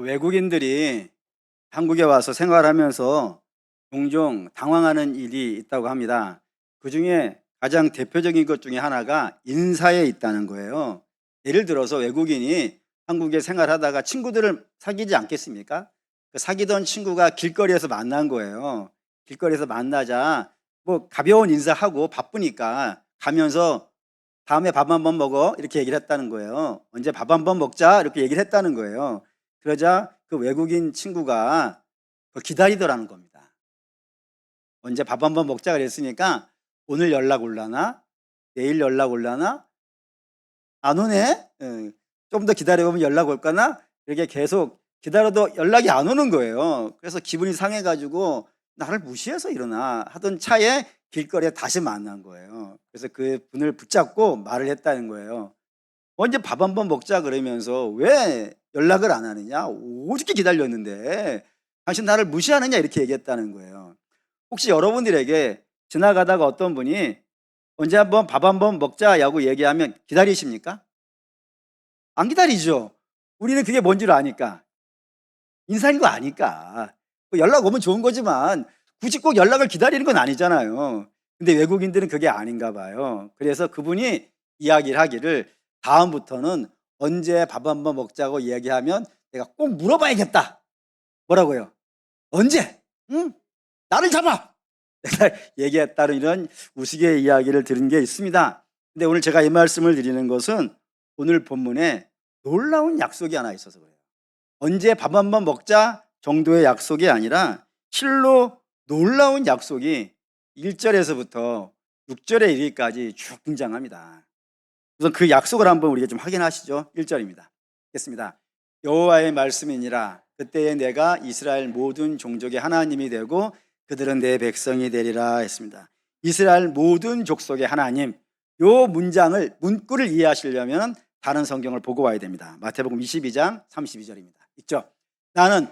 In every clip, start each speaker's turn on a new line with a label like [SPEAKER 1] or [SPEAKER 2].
[SPEAKER 1] 외국인들이 한국에 와서 생활하면서 종종 당황하는 일이 있다고 합니다. 그중에 가장 대표적인 것 중에 하나가 인사에 있다는 거예요. 예를 들어서 외국인이 한국에 생활하다가 친구들을 사귀지 않겠습니까? 그 사귀던 친구가 길거리에서 만난 거예요. 길거리에서 만나자 뭐 가벼운 인사하고 바쁘니까 가면서 다음에 밥 한번 먹어 이렇게 얘기를 했다는 거예요. 언제 밥 한번 먹자 이렇게 얘기를 했다는 거예요. 그러자 그 외국인 친구가 그걸 기다리더라는 겁니다. 언제 밥 한번 먹자 그랬으니까 오늘 연락 올라나? 내일 연락 올라나? 안 오네? 좀 더 기다려보면 연락 올까나? 이렇게 계속 기다려도 연락이 안 오는 거예요. 그래서 기분이 상해가지고 나를 무시해서 이러나 하던 차에 길거리에 다시 만난 거예요. 그래서 그 분을 붙잡고 말을 했다는 거예요. 언제 밥 한번 먹자 그러면서 왜 연락을 안 하느냐? 오죽게 기다렸는데 당신 나를 무시하느냐? 이렇게 얘기했다는 거예요. 혹시 여러분들에게 지나가다가 어떤 분이 언제 한번 밥 한번 먹자라고 얘기하면 기다리십니까? 안 기다리죠. 우리는 그게 뭔 줄 아니까. 인사인 거 아니까. 뭐 연락 오면 좋은 거지만 굳이 꼭 연락을 기다리는 건 아니잖아요. 근데 외국인들은 그게 아닌가 봐요. 그래서 그분이 이야기를 하기를 다음부터는 언제 밥 한번 먹자고 얘기하면 내가 꼭 물어봐야겠다. 뭐라고요? 언제? 응? 나를 잡아! 내가 얘기했다는 이런 우스개 이야기를 들은 게 있습니다. 근데 오늘 제가 이 말씀을 드리는 것은 오늘 본문에 놀라운 약속이 하나 있어서 그래요. 언제 밥 한번 먹자 정도의 약속이 아니라 실로 놀라운 약속이 1절에서부터 6절에 이르기까지 쭉 등장합니다. 우선 그 약속을 한번 우리가 좀 확인하시죠. 1절입니다. 읽겠습니다. 여호와의 말씀이니라. 그때에 내가 이스라엘 모든 종족의 하나님이 되고 그들은 내 백성이 되리라 했습니다. 이스라엘 모든 족속의 하나님, 요 문구를 이해하시려면 다른 성경을 보고 와야 됩니다. 마태복음 22장 32절입니다. 있죠? 나는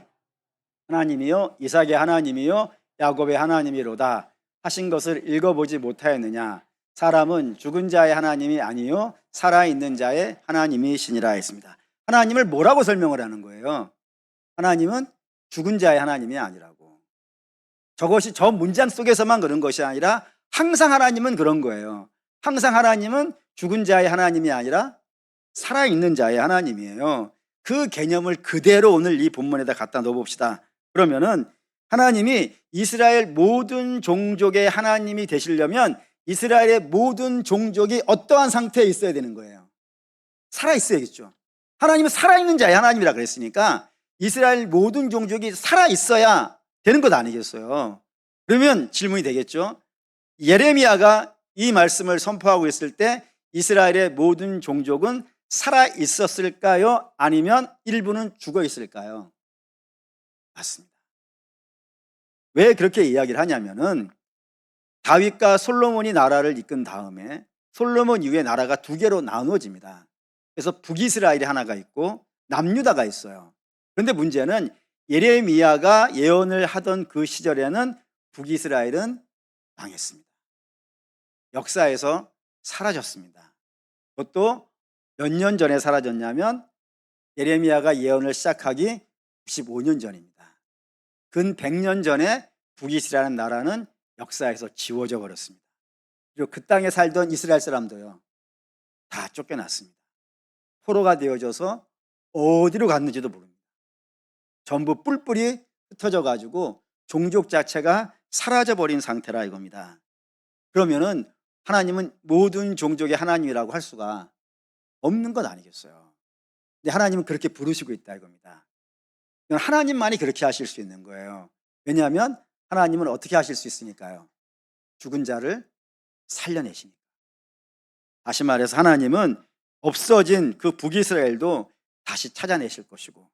[SPEAKER 1] 하나님이요 이삭의 하나님이요 야곱의 하나님이로다 하신 것을 읽어보지 못하였느냐? 사람은 죽은 자의 하나님이 아니요 살아있는 자의 하나님이시니라 했습니다. 하나님을 뭐라고 설명을 하는 거예요? 하나님은 죽은 자의 하나님이 아니라고. 저것이 저 문장 속에서만 그런 것이 아니라 항상 하나님은 그런 거예요. 항상 하나님은 죽은 자의 하나님이 아니라 살아있는 자의 하나님이에요. 그 개념을 그대로 오늘 이 본문에다 갖다 넣어봅시다. 그러면은 하나님이 이스라엘 모든 종족의 하나님이 되시려면 이스라엘의 모든 종족이 어떠한 상태에 있어야 되는 거예요? 살아있어야겠죠. 하나님은 살아있는 자의 하나님이라 그랬으니까 이스라엘 모든 종족이 살아있어야 되는 것 아니겠어요? 그러면 질문이 되겠죠. 예레미야가 이 말씀을 선포하고 있을 때 이스라엘의 모든 종족은 살아있었을까요? 아니면 일부는 죽어 있을까요? 맞습니다. 왜 그렇게 이야기를 하냐면은 다윗과 솔로몬이 나라를 이끈 다음에 솔로몬 이후에 나라가 두 개로 나누어집니다. 그래서 북이스라엘이 하나가 있고 남유다가 있어요. 그런데 문제는 예레미야가 예언을 하던 그 시절에는 북이스라엘은 망했습니다. 역사에서 사라졌습니다. 그것도 몇 년 전에 사라졌냐면 예레미야가 예언을 시작하기 95년 전입니다. 근 100년 전에 북이스라엘 나라는 역사에서 지워져 버렸습니다. 그리고 그 땅에 살던 이스라엘 사람도요 다 쫓겨났습니다. 포로가 되어져서 어디로 갔는지도 모릅니다. 전부 뿔뿔이 흩어져 가지고 종족 자체가 사라져 버린 상태라 이겁니다. 그러면은 하나님은 모든 종족의 하나님이라고 할 수가 없는 것 아니겠어요? 근데 하나님은 그렇게 부르시고 있다 이겁니다. 하나님만이 그렇게 하실 수 있는 거예요. 왜냐하면 하나님은 어떻게 하실 수 있으니까요? 죽은 자를 살려내시니까. 다시 말해서 하나님은 없어진 그 북이스라엘도 다시 찾아내실 것이고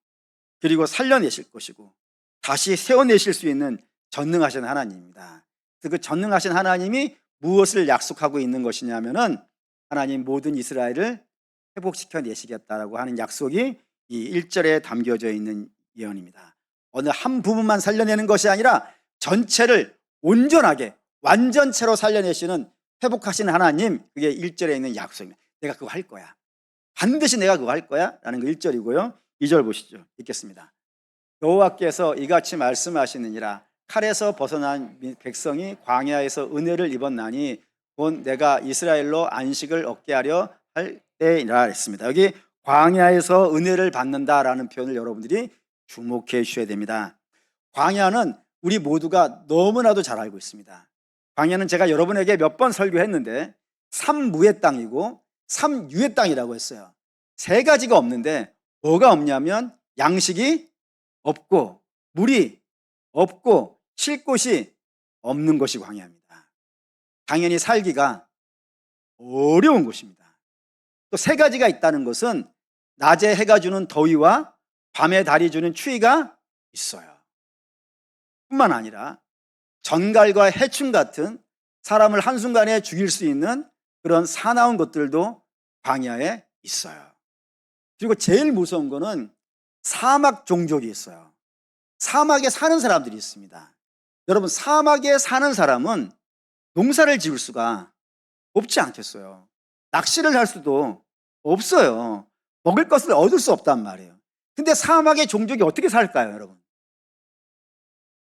[SPEAKER 1] 그리고 살려내실 것이고 다시 세워내실 수 있는 전능하신 하나님입니다. 그 전능하신 하나님이 무엇을 약속하고 있는 것이냐면은 하나님 모든 이스라엘을 회복시켜 내시겠다라고 하는 약속이 이 1절에 담겨져 있는 예언입니다. 어느 한 부분만 살려내는 것이 아니라 전체를 온전하게 완전체로 살려내시는 회복하시는 하나님, 그게 1절에 있는 약속입니다. 내가 그거 할 거야. 반드시 내가 그거 할 거야 라는 거 1절이고요. 2절 보시죠. 읽겠습니다. 여호와께서 이같이 말씀하시느니라. 칼에서 벗어난 백성이 광야에서 은혜를 입었나니 곧 내가 이스라엘로 안식을 얻게 하려 할 때이라 했습니다. 여기 광야에서 은혜를 받는다라는 표현을 여러분들이 주목해 주셔야 됩니다. 광야는 우리 모두가 너무나도 잘 알고 있습니다. 광야는 제가 여러분에게 몇 번 설교했는데 삼무의 땅이고 삼유의 땅이라고 했어요. 세 가지가 없는데 뭐가 없냐면 양식이 없고 물이 없고 쉴 곳이 없는 것이 광야입니다. 당연히 살기가 어려운 곳입니다. 또 세 가지가 있다는 것은 낮에 해가 주는 더위와 밤에 달이 주는 추위가 있어요. 뿐만 아니라 전갈과 해충 같은 사람을 한순간에 죽일 수 있는 그런 사나운 것들도 광야에 있어요. 그리고 제일 무서운 거는 사막 종족이 있어요. 사막에 사는 사람들이 있습니다. 여러분, 사막에 사는 사람은 농사를 지을 수가 없지 않겠어요? 낚시를 할 수도 없어요. 먹을 것을 얻을 수 없단 말이에요. 근데 사막의 종족이 어떻게 살까요, 여러분?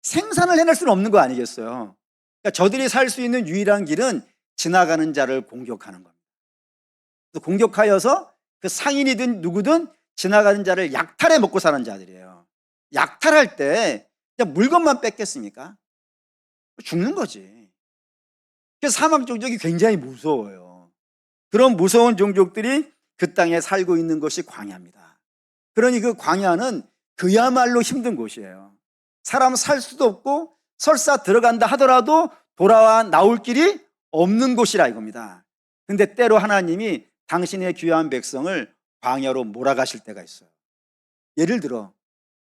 [SPEAKER 1] 생산을 해낼 수는 없는 거 아니겠어요? 그러니까 저들이 살 수 있는 유일한 길은 지나가는 자를 공격하는 겁니다. 공격하여서 그 상인이든 누구든 지나가는 자를 약탈해 먹고 사는 자들이에요. 약탈할 때 그냥 물건만 뺏겠습니까? 죽는 거지. 그래서 사막 종족이 굉장히 무서워요. 그런 무서운 종족들이 그 땅에 살고 있는 것이 광야입니다. 그러니 그 광야는 그야말로 힘든 곳이에요. 사람 살 수도 없고 설사 들어간다 하더라도 돌아와 나올 길이 없는 곳이라 이겁니다. 근데 때로 하나님이 당신의 귀한 백성을 광야로 몰아가실 때가 있어요. 예를 들어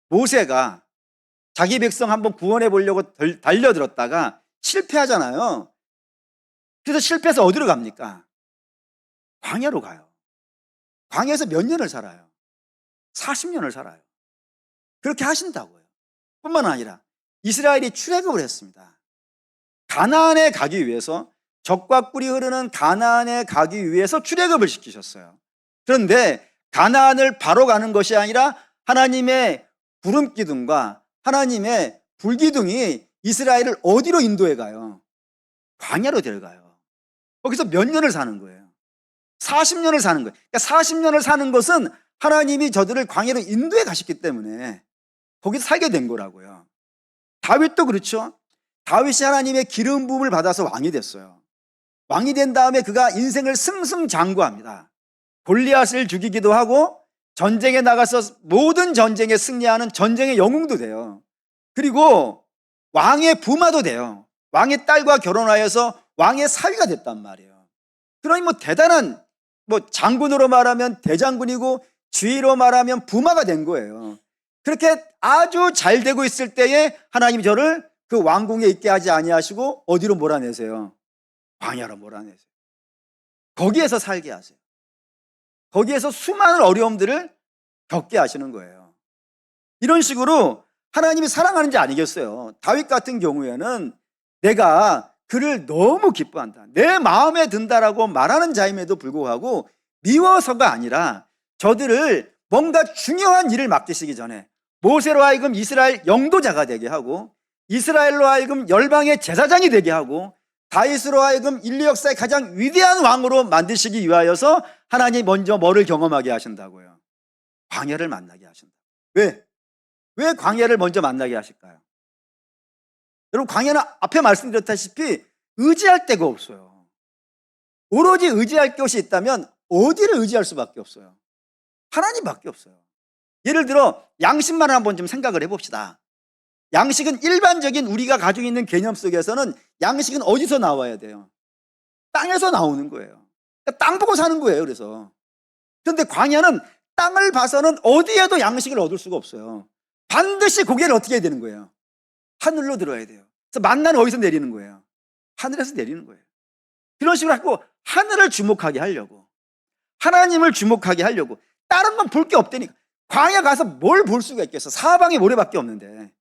[SPEAKER 1] 모세가 자기 백성 한번 구원해 보려고 달려들었다가 실패하잖아요. 그래서 실패해서 어디로 갑니까? 광야로 가요. 광야에서 몇 년을 살아요? 40년을 살아요. 그렇게 하신다고요. 뿐만 아니라 이스라엘이 출애굽을 했습니다. 가나안에 가기 위해서, 젖과 꿀이 흐르는 가나안에 가기 위해서 출애굽을 시키셨어요. 그런데 가나안을 바로 가는 것이 아니라 하나님의 구름 기둥과 하나님의 불 기둥이 이스라엘을 어디로 인도해 가요? 광야로 데려가요. 거기서 몇 년을 사는 거예요? 40년을 사는 거예요. 그러니까 40년을 사는 것은 하나님이 저들을 광야로 인도해 가셨기 때문에 거기서 살게 된 거라고요. 다윗도 그렇죠. 다윗이 하나님의 기름 부음을 받아서 왕이 됐어요. 왕이 된 다음에 그가 인생을 승승장구합니다. 골리앗을 죽이기도 하고 전쟁에 나가서 모든 전쟁에 승리하는 전쟁의 영웅도 돼요. 그리고 왕의 부마도 돼요. 왕의 딸과 결혼하여서 왕의 사위가 됐단 말이에요. 그러니 대단한 장군으로 말하면 대장군이고 주위로 말하면 부마가 된 거예요. 그렇게 아주 잘 되고 있을 때에 하나님이 저를 그 왕궁에 있게 하지 아니하시고 어디로 몰아내세요? 광야로 몰아내세요. 거기에서 살게 하세요. 거기에서 수많은 어려움들을 겪게 하시는 거예요. 이런 식으로 하나님이 사랑하는지 아니겠어요? 다윗 같은 경우에는 내가 그를 너무 기뻐한다, 내 마음에 든다라고 말하는 자임에도 불구하고 미워서가 아니라 저들을 뭔가 중요한 일을 맡기시기 전에 모세로 하여금 이스라엘 영도자가 되게 하고 이스라엘로 하여금 열방의 제사장이 되게 하고 다윗으로 하여금 인류 역사의 가장 위대한 왕으로 만드시기 위하여서 하나님이 먼저 뭐를 경험하게 하신다고요? 광야를 만나게 하신다. 왜 광야를 먼저 만나게 하실까요? 여러분, 광야는 앞에 말씀드렸다시피 의지할 데가 없어요. 오로지 의지할 것이 있다면 어디를 의지할 수밖에 없어요? 하나님밖에 없어요. 예를 들어 양식만 한번 좀 생각을 해봅시다. 양식은 일반적인 우리가 가지고 있는 개념 속에서는 양식은 어디서 나와야 돼요? 땅에서 나오는 거예요. 그러니까 땅 보고 사는 거예요. 그런데 광야는 땅을 봐서는 어디에도 양식을 얻을 수가 없어요. 반드시 고개를 어떻게 해야 되는 거예요? 하늘로 들어야 돼요. 그래서 만나는 어디서 내리는 거예요? 하늘에서 내리는 거예요. 그런 식으로 하고 하늘을 주목하게 하려고, 하나님을 주목하게 하려고. 다른 건 볼 게 없다니까. 광야 가서 뭘 볼 수가 있겠어? 사방에 모래밖에 없는데,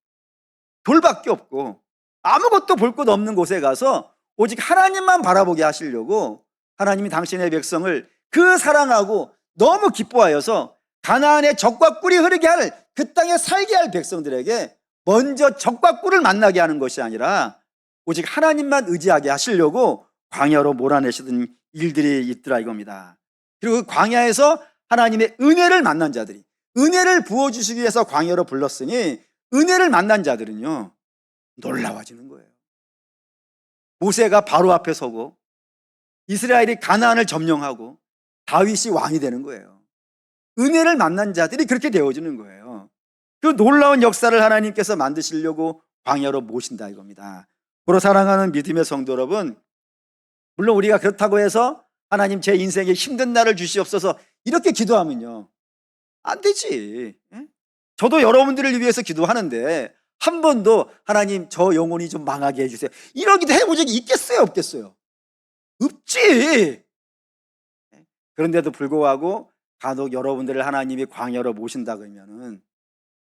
[SPEAKER 1] 돌밖에 없고 아무것도 볼 것 없는 곳에 가서 오직 하나님만 바라보게 하시려고 하나님이 당신의 백성을 그 사랑하고 너무 기뻐하여서 가나안의 젖과 꿀이 흐르게 할 그 땅에 살게 할 백성들에게 먼저 젖과 꿀을 만나게 하는 것이 아니라 오직 하나님만 의지하게 하시려고 광야로 몰아내시던 일들이 있더라 이겁니다. 그리고 그 광야에서 하나님의 은혜를 만난 자들이, 은혜를 부어주시기 위해서 광야로 불렀으니 은혜를 만난 자들은요 놀라워지는 거예요. 모세가 바로 앞에 서고 이스라엘이 가나안을 점령하고 다윗이 왕이 되는 거예요. 은혜를 만난 자들이 그렇게 되어지는 거예요. 그 놀라운 역사를 하나님께서 만드시려고 광야로 모신다 이겁니다. 보러 사랑하는 믿음의 성도 여러분, 물론 우리가 그렇다고 해서 하나님 제 인생에 힘든 날을 주시옵소서 이렇게 기도하면요 안 되지. 저도 여러분들을 위해서 기도하는데 한 번도 하나님 저 영혼이 좀 망하게 해주세요 이러기도 해본 적이 있겠어요 없겠어요? 없지. 그런데도 불구하고 간혹 여러분들을 하나님이 광야로 모신다 그러면은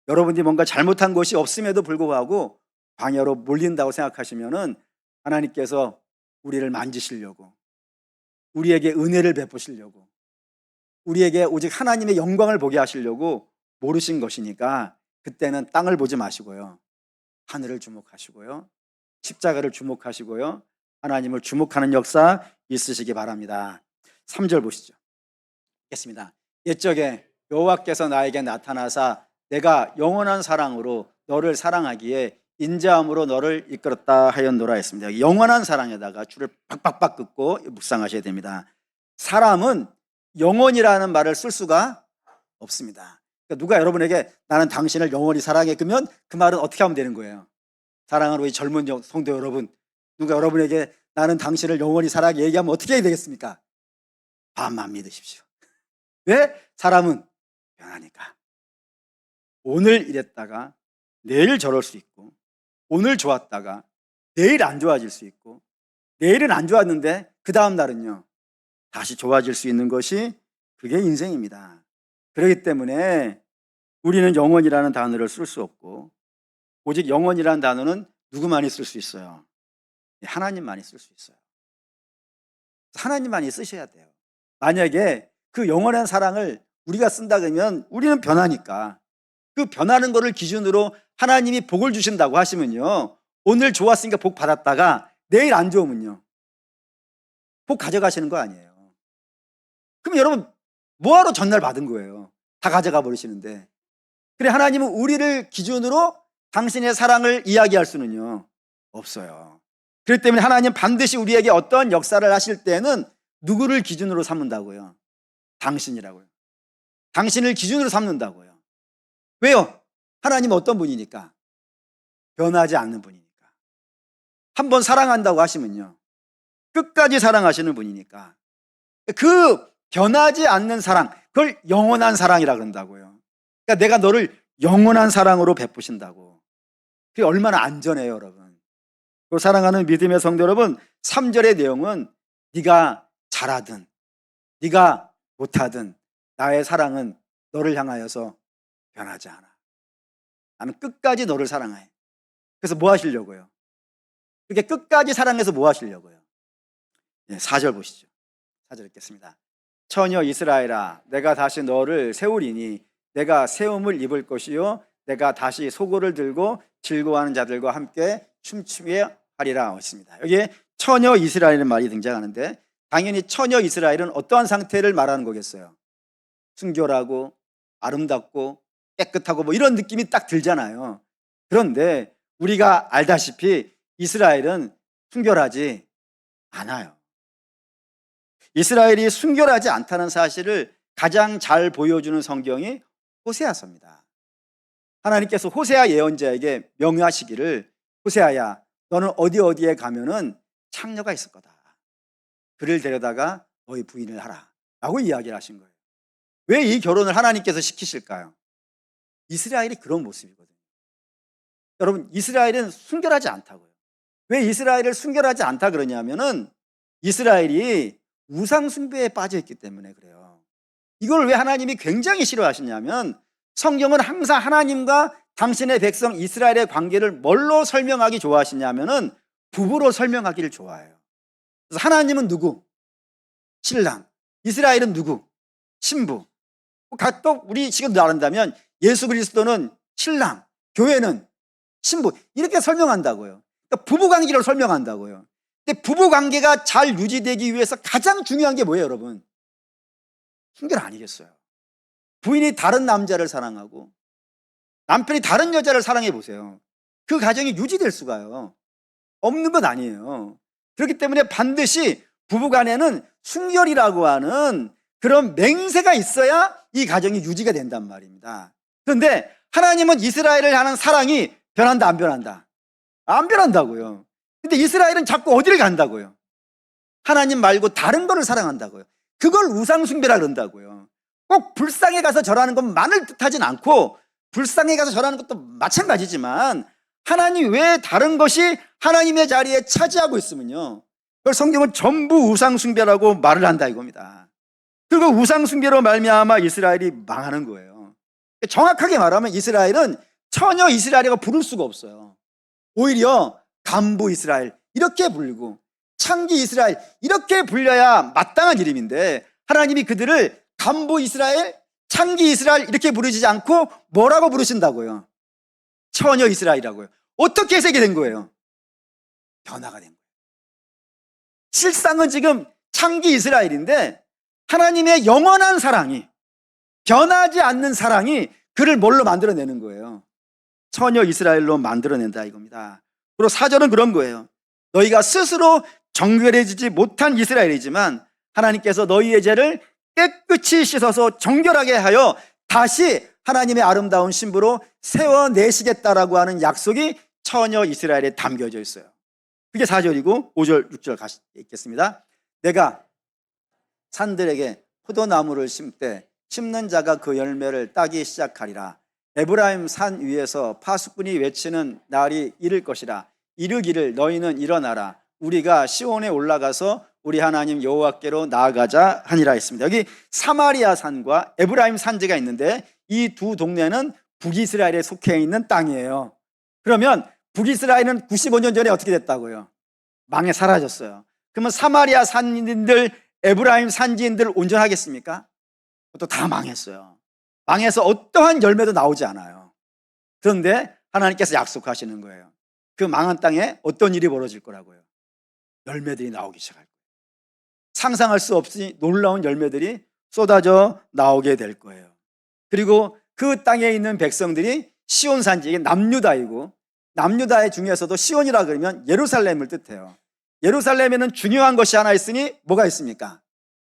[SPEAKER 1] 여러분들이 뭔가 잘못한 것이 없음에도 불구하고 광야로 몰린다고 생각하시면은 하나님께서 우리를 만지시려고, 우리에게 은혜를 베푸시려고, 우리에게 오직 하나님의 영광을 보게 하시려고 모르신 것이니까 그때는 땅을 보지 마시고요 하늘을 주목하시고요 십자가를 주목하시고요 하나님을 주목하는 역사 있으시기 바랍니다. 3절 보시죠. 읽겠습니다. 옛적에 여호와께서 나에게 나타나사 내가 영원한 사랑으로 너를 사랑하기에 인자함으로 너를 이끌었다 하였노라 했습니다. 영원한 사랑에다가 줄을 빡빡빡 긋고 묵상하셔야 됩니다. 사람은 영원이라는 말을 쓸 수가 없습니다. 그러니까 누가 여러분에게 나는 당신을 영원히 사랑해 그러면 그 말은 어떻게 하면 되는 거예요? 사랑하는 우리 젊은 성도 여러분, 누가 여러분에게 나는 당신을 영원히 사랑해 얘기하면 어떻게 해야 되겠습니까? 반만 믿으십시오. 왜? 사람은 변하니까. 오늘 이랬다가 내일 저럴 수 있고, 오늘 좋았다가 내일 안 좋아질 수 있고, 내일은 안 좋았는데 그 다음 날은요 다시 좋아질 수 있는 것이 그게 인생입니다. 그렇기 때문에 우리는 영원이라는 단어를 쓸 수 없고, 오직 영원이라는 단어는 누구만이 쓸 수 있어요? 하나님만이 쓸 수 있어요. 하나님만이 쓰셔야 돼요. 만약에 그 영원한 사랑을 우리가 쓴다 그러면 우리는 변하니까 그 변하는 것을 기준으로 하나님이 복을 주신다고 하시면요 오늘 좋았으니까 복 받았다가 내일 안 좋으면요 복 가져가시는 거 아니에요. 그럼 여러분 뭐하러 전날 받은 거예요? 다 가져가 버리시는데. 그래 하나님은 우리를 기준으로 당신의 사랑을 이야기할 수는요 없어요. 그렇기 때문에 하나님 반드시 우리에게 어떤 역사를 하실 때는 누구를 기준으로 삼는다고요? 당신이라고요. 당신을 기준으로 삼는다고요. 왜요? 하나님은 어떤 분이니까? 변하지 않는 분이니까. 한번 사랑한다고 하시면요 끝까지 사랑하시는 분이니까 그 변하지 않는 사랑, 그걸 영원한 사랑이라 그런다고요. 그러니까 내가 너를 영원한 사랑으로 베푸신다고. 그게 얼마나 안전해요 여러분. 또 사랑하는 믿음의 성도 여러분, 3절의 내용은 네가 잘하든 네가 못하든 나의 사랑은 너를 향하여서 변하지 않아. 나는 끝까지 너를 사랑해. 그래서 뭐 하시려고요? 그렇게 끝까지 사랑해서 뭐 하시려고요? 4절 보시죠. 4절 읽겠습니다. 처녀 이스라엘아 내가 다시 너를 세우리니 내가 세움을 입을 것이요 내가 다시 소고를 들고 즐거워하는 자들과 함께 춤추게 하리라 했습니다. 여기에 처녀 이스라엘이라는 말이 등장하는데 당연히 처녀 이스라엘은 어떠한 상태를 말하는 거겠어요? 순결하고 아름답고 깨끗하고 뭐 이런 느낌이 딱 들잖아요. 그런데 우리가 알다시피 이스라엘은 순결하지 않아요. 이스라엘이 순결하지 않다는 사실을 가장 잘 보여주는 성경이 호세아서입니다. 하나님께서 호세아 예언자에게 명하시기를 호세아야 너는 어디에 가면은 창녀가 있을 거다. 그를 데려다가 너희 부인을 하라 라고 이야기를 하신 거예요. 왜 이 결혼을 하나님께서 시키실까요? 이스라엘이 그런 모습이거든요. 여러분 이스라엘은 순결하지 않다고요. 왜 이스라엘을 순결하지 않다 그러냐면은 이스라엘이 우상 숭배에 빠져 있기 때문에 그래요. 이걸 왜 하나님이 굉장히 싫어하시냐면 성경은 항상 하나님과 당신의 백성 이스라엘의 관계를 뭘로 설명하기 좋아하시냐면은 부부로 설명하기를 좋아해요. 그래서 하나님은 누구? 신랑. 이스라엘은 누구? 신부. 또 우리 지금 나른다면 예수 그리스도는 신랑, 교회는 신부, 이렇게 설명한다고요. 그러니까 부부관계로 설명한다고요. 근데 부부관계가 잘 유지되기 위해서 가장 중요한 게 뭐예요, 여러분? 순결 아니겠어요? 부인이 다른 남자를 사랑하고 남편이 다른 여자를 사랑해 보세요. 그 가정이 유지될 수가요 없는 건 아니에요. 그렇기 때문에 반드시 부부간에는 순결이라고 하는 그런 맹세가 있어야 이 가정이 유지가 된단 말입니다. 그런데 하나님은 이스라엘을 하는 사랑이 변한다, 안 변한다? 안 변한다고요. 근데 이스라엘은 자꾸 어디를 간다고요? 하나님 말고 다른 거를 사랑한다고요. 그걸 우상숭배라 그런다고요. 꼭 불상에 가서 절하는 것만을 뜻하진 않고, 불상에 가서 절하는 것도 마찬가지지만 하나님 외에 다른 것이 하나님의 자리에 차지하고 있으면요, 그걸 성경은 전부 우상숭배라고 말을 한다 이겁니다. 그리고 우상숭배로 말미암아 이스라엘이 망하는 거예요. 정확하게 말하면 이스라엘은 처녀 이스라엘이라고 부를 수가 없어요. 오히려 간부 이스라엘 이렇게 불리고 창기 이스라엘 이렇게 불려야 마땅한 이름인데, 하나님이 그들을 간부 이스라엘, 창기 이스라엘 이렇게 부르시지 않고 뭐라고 부르신다고요? 처녀 이스라엘이라고요. 어떻게 해석이 된 거예요? 변화가 된 거예요. 실상은 지금 창기 이스라엘인데 하나님의 영원한 사랑이, 변하지 않는 사랑이 그를 뭘로 만들어내는 거예요? 처녀 이스라엘로 만들어낸다 이겁니다. 그리고 4절은 그런 거예요. 너희가 스스로 정결해지지 못한 이스라엘이지만 하나님께서 너희의 죄를 깨끗이 씻어서 정결하게 하여 다시 하나님의 아름다운 신부로 세워내시겠다라고 하는 약속이 처녀 이스라엘에 담겨져 있어요. 그게 4절이고 5절, 6절 읽겠습니다. 내가 산들에게 포도나무를 심되 심는 자가 그 열매를 따기 시작하리라. 에브라임 산 위에서 파수꾼이 외치는 날이 이를 것이라. 이르기를 너희는 일어나라. 우리가 시온에 올라가서 우리 하나님 여호와께로 나아가자 하니라 했습니다. 여기 사마리아 산과 에브라임 산지가 있는데 이 두 동네는 북이스라엘에 속해 있는 땅이에요. 그러면 북이스라엘은 95년 전에 어떻게 됐다고요? 망해 사라졌어요. 그러면 사마리아 산인들, 에브라임 산지인들 온전하겠습니까? 그것도 다 망했어요. 망해서 어떠한 열매도 나오지 않아요. 그런데 하나님께서 약속하시는 거예요. 그 망한 땅에 어떤 일이 벌어질 거라고요? 열매들이 나오기 시작할 거예요. 상상할 수 없이 놀라운 열매들이 쏟아져 나오게 될 거예요. 그리고 그 땅에 있는 백성들이 시온 산지, 이게 남유다이고, 남유다의 중에서도 시온이라 그러면 예루살렘을 뜻해요. 예루살렘에는 중요한 것이 하나 있으니 뭐가 있습니까?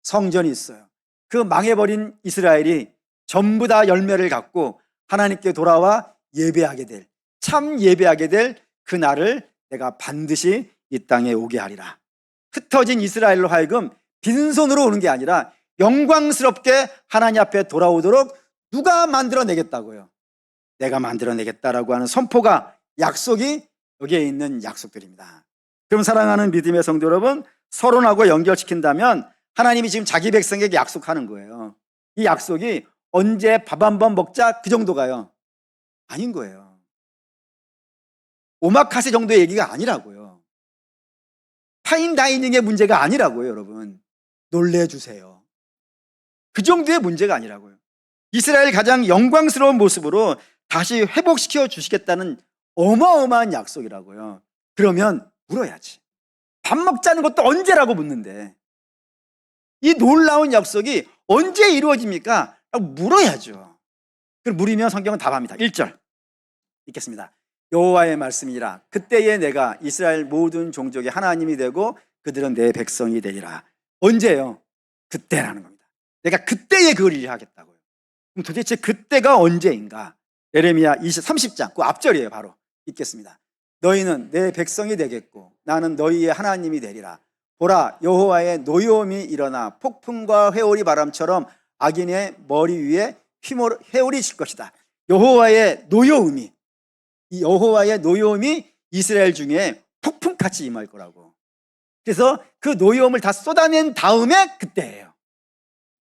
[SPEAKER 1] 성전이 있어요. 그 망해버린 이스라엘이 전부 다 열매를 갖고 하나님께 돌아와 예배하게 될, 참 예배하게 될 그날을 내가 반드시 이 땅에 오게 하리라. 흩어진 이스라엘로 하여금 빈손으로 오는 게 아니라 영광스럽게 하나님 앞에 돌아오도록 누가 만들어내겠다고요? 내가 만들어내겠다라고 하는 선포가, 약속이 여기에 있는 약속들입니다. 그럼 사랑하는 믿음의 성도 여러분, 서론하고 연결시킨다면 하나님이 지금 자기 백성에게 약속하는 거예요. 이 약속이 언제 밥 한 번 먹자 그 정도가요? 아닌 거예요. 오마카세 정도의 얘기가 아니라고요. 파인다이닝의 문제가 아니라고요. 여러분, 놀래주세요. 그 정도의 문제가 아니라고요. 이스라엘 가장 영광스러운 모습으로 다시 회복시켜 주시겠다는 어마어마한 약속이라고요. 그러면 물어야지. 밥 먹자는 것도 언제라고 묻는데 이 놀라운 약속이 언제 이루어집니까? 라고 물어야죠. 그걸 물으면 성경은 답합니다. 1절 읽겠습니다. 여호와의 말씀이라. 그때에 내가 이스라엘 모든 종족의 하나님이 되고 그들은 내 백성이 되리라. 언제요? 그때라는 겁니다. 내가 그때에 그 일을 하겠다고요. 그럼 도대체 그때가 언제인가? 예레미야 30장 그 앞절이에요. 바로 읽겠습니다. 너희는 내 백성이 되겠고 나는 너희의 하나님이 되리라. 보라, 여호와의 노여움이 일어나 폭풍과 회오리 바람처럼 악인의 머리 위에 회오리 칠 것이다. 여호와의 노여움이, 이 여호와의 노여움이 이스라엘 중에 폭풍같이 임할 거라고. 그래서 그 노여움을 다 쏟아낸 다음에 그때예요.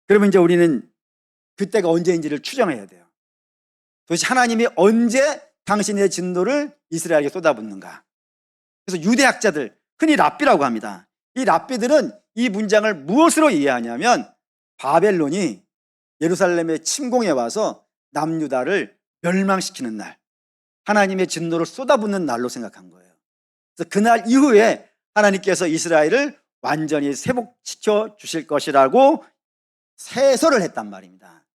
[SPEAKER 1] 그러면 이제 우리는 그때가 언제인지를 추정해야 돼요. 도대체 하나님이 언제 당신의 진노를 이스라엘에게 쏟아붓는가? 그래서 유대학자들, 흔히 랍비라고 합니다. 이 랍비들은 이 문장을 무엇으로 이해하냐면 바벨론이 예루살렘에 침공해 와서 남유다를 멸망시키는 날, 하나님의 진노를 쏟아붓는 날로 생각한 거예요. 그래서 그날 이후에 하나님께서 이스라엘을 완전히 회복시켜 주실 것이라고 세설을 했단 말입니다.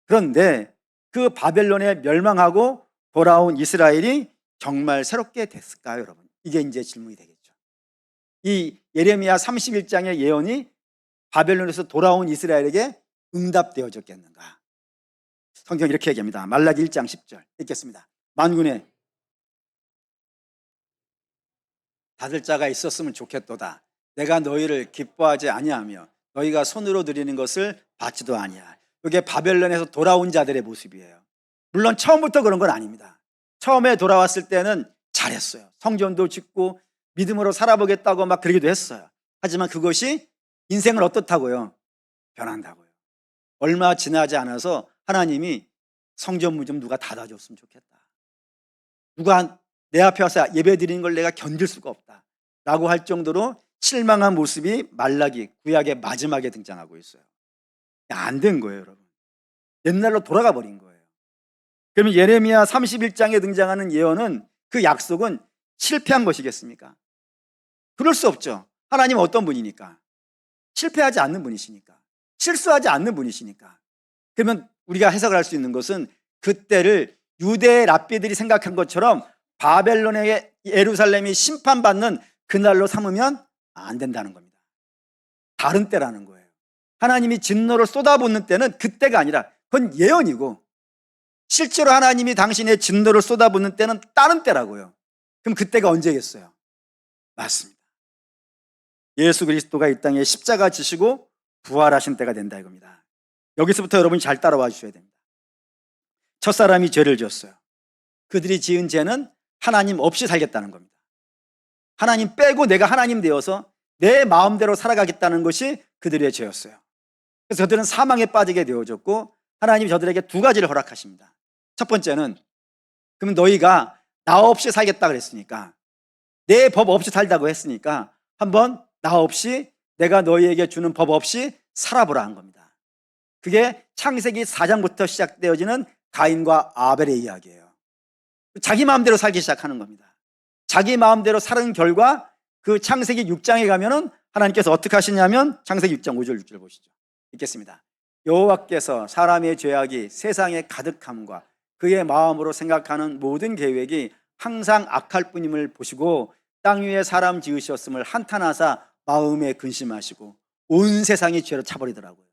[SPEAKER 1] 그런데 그 바벨론에 멸망하고 돌아온 이스라엘이 정말 새롭게 됐을까요, 여러분? 이게 이제 질문이 되겠죠. 이 예레미야 31장의 예언이 바벨론에서 돌아온 이스라엘에게 응답되어졌겠는가? 성경이 이렇게 얘기합니다. 말라기 1장 10절 읽겠습니다. 만군의 받을 자가 있었으면 좋겠도다. 내가 너희를 기뻐하지 아니하며 너희가 손으로 드리는 것을 받지도 아니하. 이게 바벨론에서 돌아온 자들의 모습이에요. 물론 처음부터 그런 건 아닙니다. 처음에 돌아왔을 때는 잘했어요. 성전도 짓고 믿음으로 살아보겠다고 막 그러기도 했어요. 하지만 그것이 인생을 어떻다고요? 변한다고요. 얼마 지나지 않아서 하나님이 성전문 좀 누가 닫아줬으면 좋겠다. 누가 내 앞에 와서 예배 드리는 걸 내가 견딜 수가 없다 라고 할 정도로 실망한 모습이 말라기 구약의 마지막에 등장하고 있어요. 안 된 거예요, 여러분. 옛날로 돌아가 버린 거예요. 그러면 예레미야 31장에 등장하는 예언은, 그 약속은 실패한 것이겠습니까? 그럴 수 없죠. 하나님은 어떤 분이니까? 실패하지 않는 분이시니까, 실수하지 않는 분이시니까. 그러면 우리가 해석을 할 수 있는 것은 그때를 유대의 랍비들이 생각한 것처럼 바벨론의 예루살렘이 심판받는 그날로 삼으면 안 된다는 겁니다. 다른 때라는 거예요. 하나님이 진노를 쏟아붓는 때는 그때가 아니라 그건 예언이고, 실제로 하나님이 당신의 진노를 쏟아붓는 때는 다른 때라고요. 그럼 그때가 언제겠어요? 맞습니다. 예수 그리스도가 이 땅에 십자가 지시고 부활하신 때가 된다 이겁니다. 여기서부터 여러분이 잘 따라와 주셔야 됩니다. 첫사람이 죄를 지었어요. 그들이 지은 죄는 하나님 없이 살겠다는 겁니다. 하나님 빼고 내가 하나님 되어서 내 마음대로 살아가겠다는 것이 그들의 죄였어요. 그래서 저들은 사망에 빠지게 되어졌고, 하나님이 저들에게 두 가지를 허락하십니다. 첫 번째는, 그럼 너희가 나 없이 살겠다 그랬으니까, 내 법 없이 살다고 했으니까 한번 나 없이, 내가 너희에게 주는 법 없이 살아보라 한 겁니다. 그게 창세기 4장부터 시작되어지는 가인과 아벨의 이야기예요. 자기 마음대로 살기 시작하는 겁니다. 자기 마음대로 사는 결과 그 창세기 6장에 가면은 하나님께서 어떻게 하시냐면, 창세기 6장 5절 6절 보시죠. 읽겠습니다. 여호와께서 사람의 죄악이 세상에 가득함과 그의 마음으로 생각하는 모든 계획이 항상 악할 뿐임을 보시고 땅 위에 사람 지으셨음을 한탄하사 마음에 근심하시고 온 세상이 죄로 차버리더라고요.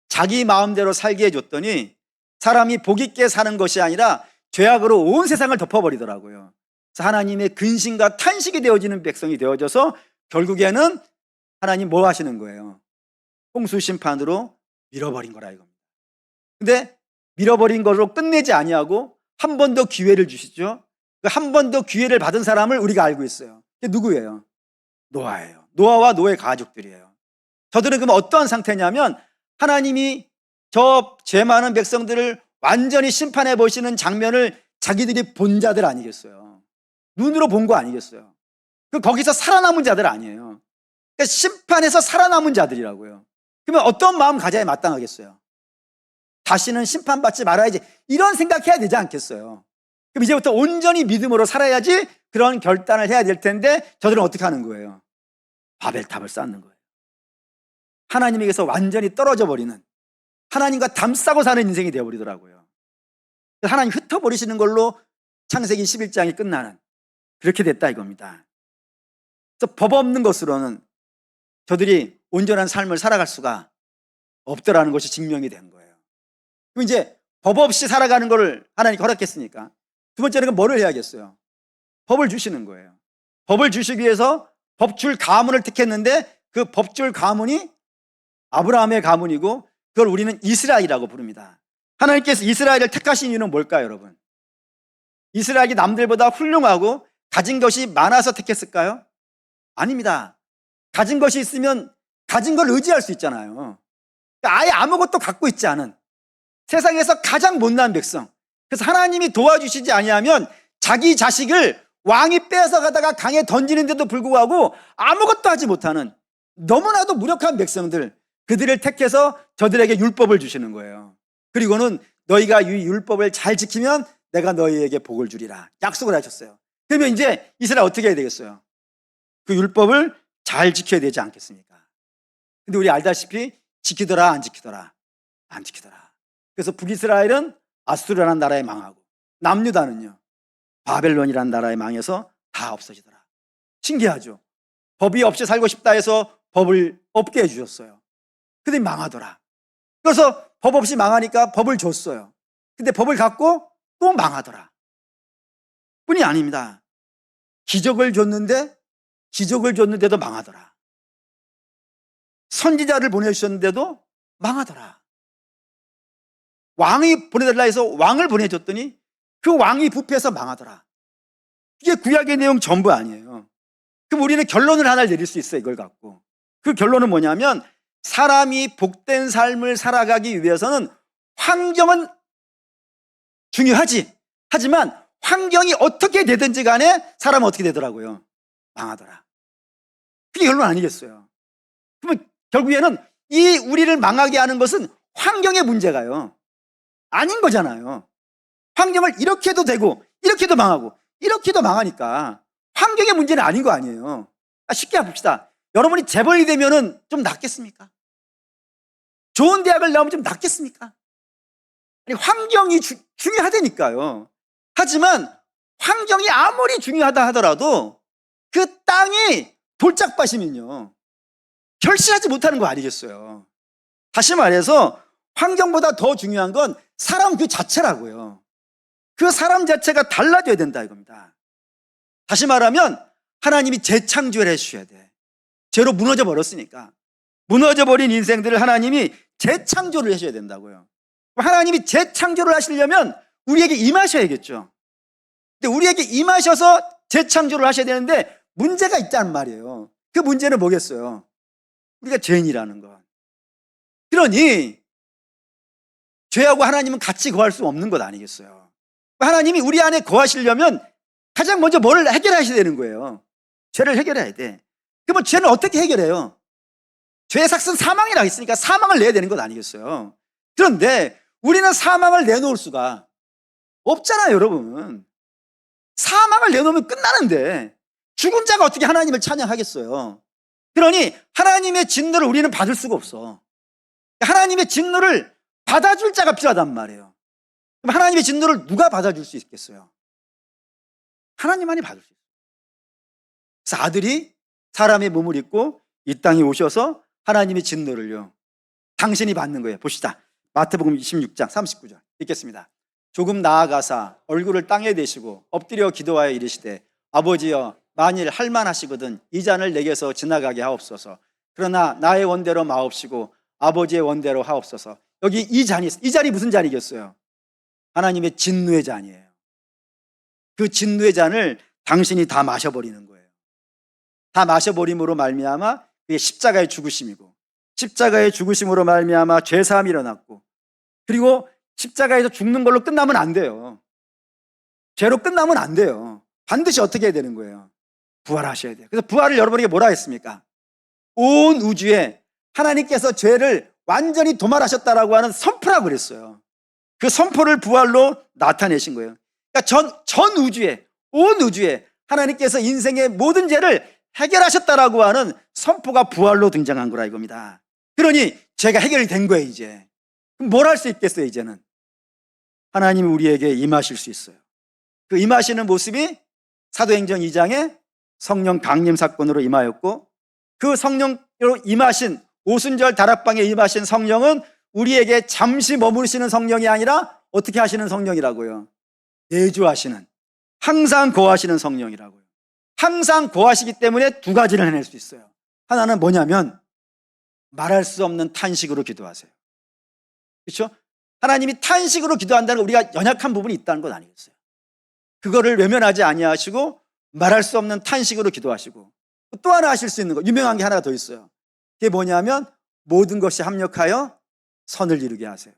[SPEAKER 1] 자기 마음대로 살게 해줬더니 사람이 복 있게 사는 것이 아니라 죄악으로 온 세상을 덮어버리더라고요. 그래서 하나님의 근심과 탄식이 되어지는 백성이 되어져서 결국에는 하나님 뭐 하시는 거예요? 홍수 심판으로 밀어버린 거라 이겁니다. 근데 밀어버린 걸로 끝내지 아니하고 한 번 더 기회를 주시죠. 한 번 더 기회를 받은 사람을 우리가 알고 있어요. 그게 누구예요? 노아예요. 노아와 노아의 가족들이에요. 저들은 그럼 어떠한 상태냐면, 하나님이 저 죄 많은 백성들을 완전히 심판해 보시는 장면을 자기들이 본 자들 아니겠어요? 눈으로 본 거 아니겠어요? 거기서 살아남은 자들 아니에요. 그러니까 심판해서 살아남은 자들이라고요. 그러면 어떤 마음 가져야 마땅하겠어요? 다시는 심판받지 말아야지, 이런 생각해야 되지 않겠어요? 그럼 이제부터 온전히 믿음으로 살아야지 그런 결단을 해야 될 텐데, 저들은 어떻게 하는 거예요? 바벨탑을 쌓는 거예요. 하나님에게서 완전히 떨어져 버리는, 하나님과 담싸고 사는 인생이 되어버리더라고요. 하나님 흩어버리시는 걸로 창세기 11장이 끝나는, 그렇게 됐다 이겁니다. 그래서 법 없는 것으로는 저들이 온전한 삶을 살아갈 수가 없더라는 것이 증명이 된 거예요. 그럼 이제 법 없이 살아가는 걸 하나님이 허락했으니까 두 번째는 뭐를 해야겠어요? 법을 주시는 거예요. 법을 주시기 위해서 법줄 가문을 택했는데, 그 법줄 가문이 아브라함의 가문이고 그걸 우리는 이스라엘이라고 부릅니다. 하나님께서 이스라엘을 택하신 이유는 뭘까요, 여러분? 이스라엘이 남들보다 훌륭하고 가진 것이 많아서 택했을까요? 아닙니다. 가진 것이 있으면 가진 걸 의지할 수 있잖아요. 아예 아무것도 갖고 있지 않은 세상에서 가장 못난 백성. 그래서 하나님이 도와주시지 아니하면 자기 자식을 왕이 뺏어가다가 강에 던지는데도 불구하고 아무것도 하지 못하는 너무나도 무력한 백성들, 그들을 택해서 저들에게 율법을 주시는 거예요. 그리고는 너희가 이 율법을 잘 지키면 내가 너희에게 복을 주리라 약속을 하셨어요. 그러면 이제 이스라엘 어떻게 해야 되겠어요? 그 율법을 잘 지켜야 되지 않겠습니까? 근데 우리 알다시피 지키더라 안 지키더라? 안 지키더라. 그래서 북이스라엘은 아수르라는 나라에 망하고 남유다는요 바벨론이라는 나라에 망해서 다 없어지더라. 신기하죠? 법이 없이 살고 싶다 해서 법을 없게 해주셨어요. 근데 망하더라. 그래서 법 없이 망하니까 법을 줬어요. 근데 법을 갖고 또 망하더라. 뿐이 아닙니다. 기적을 줬는데도 망하더라. 선지자를 보내주셨는데도 망하더라. 왕이 보내달라 해서 왕을 보내줬더니 그 왕이 부패해서 망하더라. 이게 구약의 내용 전부 아니에요. 그럼 우리는 결론을 하나 내릴 수 있어요. 이걸 갖고. 그 결론은 뭐냐면 사람이 복된 삶을 살아가기 위해서는 환경은 중요하지. 하지만 환경이 어떻게 되든지 간에 사람은 어떻게 되더라고요? 망하더라. 그게 결론 아니겠어요? 그러면 결국에는 이 우리를 망하게 하는 것은 환경의 문제가요. 아닌 거잖아요. 환경을 이렇게 해도 되고 이렇게도 망하고 이렇게도 망하니까 환경의 문제는 아닌 거 아니에요. 쉽게 봅시다. 여러분이 재벌이 되면은 좀 낫겠습니까? 좋은 대학을 나오면 좀 낫겠습니까? 아니, 환경이 중요하다니까요. 하지만 환경이 아무리 중요하다 하더라도 그 땅이 돌짝밭이면요 결실하지 못하는 거 아니겠어요? 다시 말해서 환경보다 더 중요한 건 사람 그 자체라고요. 그 사람 자체가 달라져야 된다 이겁니다. 다시 말하면 하나님이 재창조를 해주셔야 돼. 죄로 무너져 버렸으니까 무너져 버린 인생들을 하나님이 재창조를 해줘야 된다고요. 하나님이 재창조를 하시려면 우리에게 임하셔야겠죠. 근데 우리에게 임하셔서 재창조를 하셔야 되는데 문제가 있다는 말이에요. 그 문제는 뭐겠어요? 우리가 죄인이라는 것. 그러니 죄하고 하나님은 같이 거할 수 없는 것 아니겠어요? 하나님이 우리 안에 거하시려면 가장 먼저 뭐를 해결하셔야 되는 거예요? 죄를 해결해야 돼. 그러면 죄는 어떻게 해결해요? 죄의 삭은 사망이라 했으니까 사망을 내야 되는 것 아니겠어요? 그런데 우리는 사망을 내놓을 수가 없잖아요, 여러분. 사망을 내놓으면 끝나는데 죽은 자가 어떻게 하나님을 찬양하겠어요? 그러니 하나님의 진노를 우리는 받을 수가 없어. 하나님의 진노를 받아줄 자가 필요하단 말이에요. 그럼 하나님의 진노를 누가 받아줄 수 있겠어요? 하나님만이 받을 수 있어요. 그래서 아들이 사람의 몸을 입고 이 땅에 오셔서 하나님의 진노를요 당신이 받는 거예요. 보시다. 마태복음 26장 39절 읽겠습니다. 조금 나아가사 얼굴을 땅에 대시고 엎드려 기도하여 이르시되 아버지여 만일 할만하시거든 이 잔을 내게서 지나가게 하옵소서. 그러나 나의 원대로 마옵시고 아버지의 원대로 하옵소서. 여기 이 잔이 무슨 잔이겠어요? 하나님의 진노의 잔이에요. 그 진노의 잔을 당신이 다 마셔버리는 거예요. 다 마셔버림으로 말미암아 그게 십자가의 죽으심이고 십자가의 죽으심으로 말미암아 죄사함이 일어났고 그리고 십자가에서 죽는 걸로 끝나면 안 돼요. 죄로 끝나면 안 돼요. 반드시 어떻게 해야 되는 거예요? 부활하셔야 돼요. 그래서 부활을 여러분에게 뭐라 했습니까? 온 우주에 하나님께서 죄를 완전히 도말하셨다라고 하는 선포라고 그랬어요. 그 선포를 부활로 나타내신 거예요. 그러니까 전 우주에, 온 우주에 하나님께서 인생의 모든 죄를 해결하셨다라고 하는 선포가 부활로 등장한 거라 이겁니다. 그러니 죄가 해결이 된 거예요, 이제. 그럼 뭘 할 수 있겠어요, 이제는? 하나님이 우리에게 임하실 수 있어요. 그 임하시는 모습이 사도행전 2장에 성령 강림 사건으로 임하였고 그 성령으로 임하신 오순절 다락방에 임하신 성령은 우리에게 잠시 머무르시는 성령이 아니라 어떻게 하시는 성령이라고요? 내주하시는, 항상 거하시는 성령이라고요. 항상 거하시기 때문에 두 가지를 해낼 수 있어요. 하나는 뭐냐면 말할 수 없는 탄식으로 기도하세요. 그렇죠? 하나님이 탄식으로 기도한다는 건 우리가 연약한 부분이 있다는 건 아니겠어요? 그거를 외면하지 아니하시고 말할 수 없는 탄식으로 기도하시고 또 하나 하실 수 있는 거 유명한 게 하나가 더 있어요. 그게 뭐냐면 모든 것이 합력하여 선을 이루게 하세요.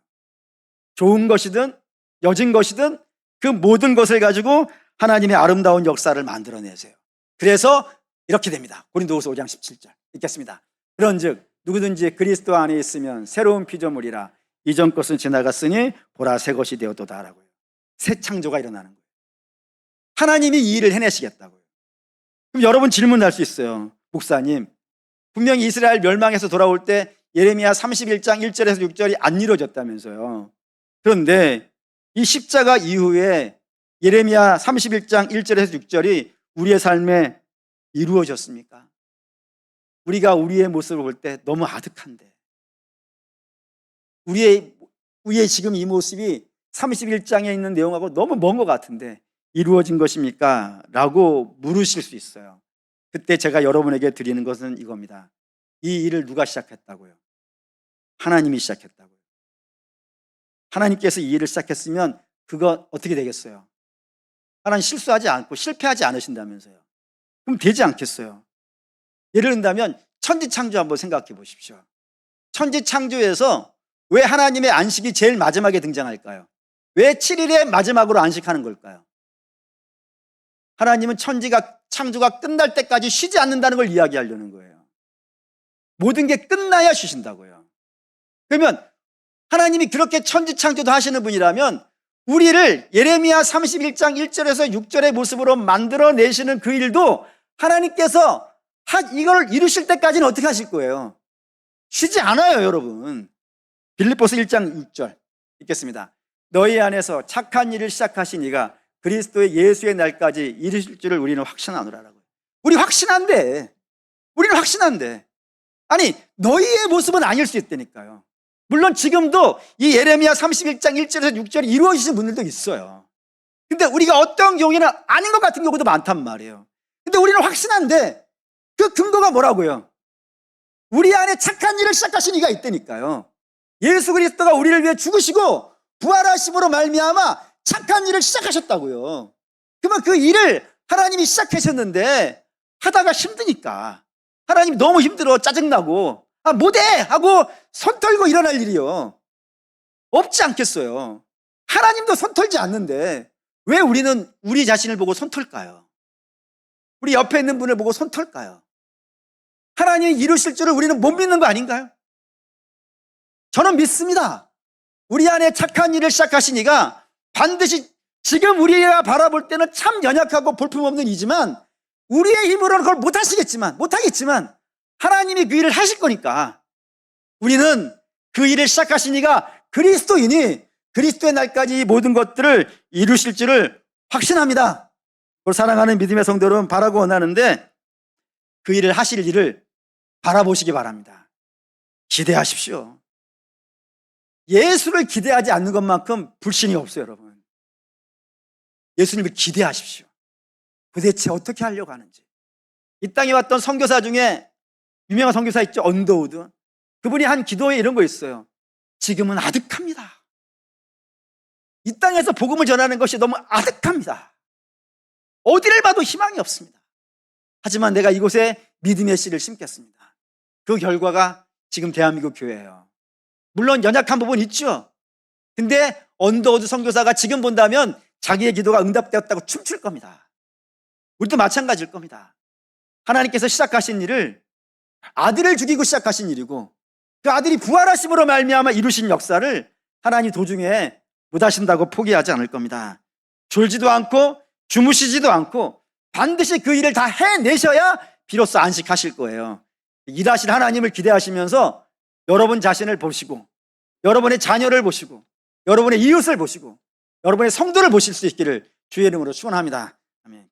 [SPEAKER 1] 좋은 것이든 여진 것이든 그 모든 것을 가지고 하나님의 아름다운 역사를 만들어내세요. 그래서 이렇게 됩니다. 고린도후서 5장 17절 읽겠습니다. 그런즉 누구든지 그리스도 안에 있으면 새로운 피조물이라 이전 것은 지나갔으니 보라 새 것이 되었도다라고요. 새 창조가 일어나는 거예요. 하나님이 이 일을 해내시겠다고요. 그럼 여러분 질문할 수 있어요. 목사님, 분명히 이스라엘 멸망해서 돌아올 때 예레미야 31장 1절에서 6절이 안 이루어졌다면서요. 그런데 이 십자가 이후에 예레미야 31장 1절에서 6절이 우리의 삶에 이루어졌습니까? 우리가 우리의 모습을 볼 때 너무 아득한데, 우리의 지금 이 모습이 31장에 있는 내용하고 너무 먼 것 같은데 이루어진 것입니까? 라고 물으실 수 있어요. 그때 제가 여러분에게 드리는 것은 이겁니다. 이 일을 누가 시작했다고요? 하나님이 시작했다고요. 하나님께서 이 일을 시작했으면 그거 어떻게 되겠어요? 하나님 실수하지 않고 실패하지 않으신다면서요. 그럼 되지 않겠어요? 예를 든다면 천지창조 한번 생각해 보십시오. 천지창조에서 왜 하나님의 안식이 제일 마지막에 등장할까요? 왜 7일에 마지막으로 안식하는 걸까요? 하나님은 창조가 끝날 때까지 쉬지 않는다는 걸 이야기하려는 거예요. 모든 게 끝나야 쉬신다고요. 그러면 하나님이 그렇게 천지창조도 하시는 분이라면 우리를 예레미야 31장 1절에서 6절의 모습으로 만들어내시는 그 일도 하나님께서 이걸 이루실 때까지는 어떻게 하실 거예요? 쉬지 않아요, 여러분. 빌립보서 1장 6절 읽겠습니다. 너희 안에서 착한 일을 시작하신 이가 그리스도의 예수의 날까지 이루실 줄을 우리는 확신하노라라고요. 우리는 확신한데 아니 너희의 모습은 아닐 수 있다니까요. 물론 지금도 이 예레미야 31장 1절에서 6절이 이루어지신 분들도 있어요. 근데 우리가 어떤 경우에는 아닌 것 같은 경우도 많단 말이에요. 근데 우리는 확신한데 그 근거가 뭐라고요? 우리 안에 착한 일을 시작하신 이가 있다니까요. 예수 그리스도가 우리를 위해 죽으시고 부활하심으로 말미암아 착한 일을 시작하셨다고요. 그러면 그 일을 하나님이 시작하셨는데 하다가 힘드니까 하나님 너무 힘들어 짜증나고 못해 하고 손 털고 일어날 일이요 없지 않겠어요. 하나님도 손 털지 않는데 왜 우리는 우리 자신을 보고 손 털까요? 우리 옆에 있는 분을 보고 손 털까요? 하나님이 이루실 줄을 우리는 못 믿는 거 아닌가요? 저는 믿습니다. 우리 안에 착한 일을 시작하신 이가 반드시 지금 우리가 바라볼 때는 참 연약하고 볼품없는 이지만 우리의 힘으로는 그걸 못하겠지만 하나님이 그 일을 하실 거니까 우리는 그 일을 시작하신 이가 그리스도이니 그리스도의 날까지 이 모든 것들을 이루실 줄을 확신합니다. 사랑하는 믿음의 성도 여러분, 바라고 원하는데 그 일을 하실 일을 바라보시기 바랍니다. 기대하십시오. 예수를 기대하지 않는 것만큼 불신이 없어요, 여러분. 예수님을 기대하십시오. 도대체 어떻게 하려고 하는지. 이 땅에 왔던 선교사 중에 유명한 선교사 있죠, 언더우드. 그분이 한 기도에 이런 거 있어요. 지금은 아득합니다. 이 땅에서 복음을 전하는 것이 너무 아득합니다. 어디를 봐도 희망이 없습니다. 하지만 내가 이곳에 믿음의 씨를 심겠습니다. 그 결과가 지금 대한민국 교회예요. 물론 연약한 부분 있죠. 근데 언더우드 선교사가 지금 본다면 자기의 기도가 응답되었다고 춤출 겁니다. 우리도 마찬가지일 겁니다. 하나님께서 시작하신 일을 아들을 죽이고 시작하신 일이고 그 아들이 부활하심으로 말미암아 이루신 역사를 하나님 도중에 못하신다고 포기하지 않을 겁니다. 졸지도 않고 주무시지도 않고 반드시 그 일을 다 해내셔야 비로소 안식하실 거예요. 일하실 하나님을 기대하시면서 여러분 자신을 보시고 여러분의 자녀를 보시고 여러분의 이웃을 보시고 여러분의 성도를 보실 수 있기를 주의 이름으로 축원합니다. 아멘.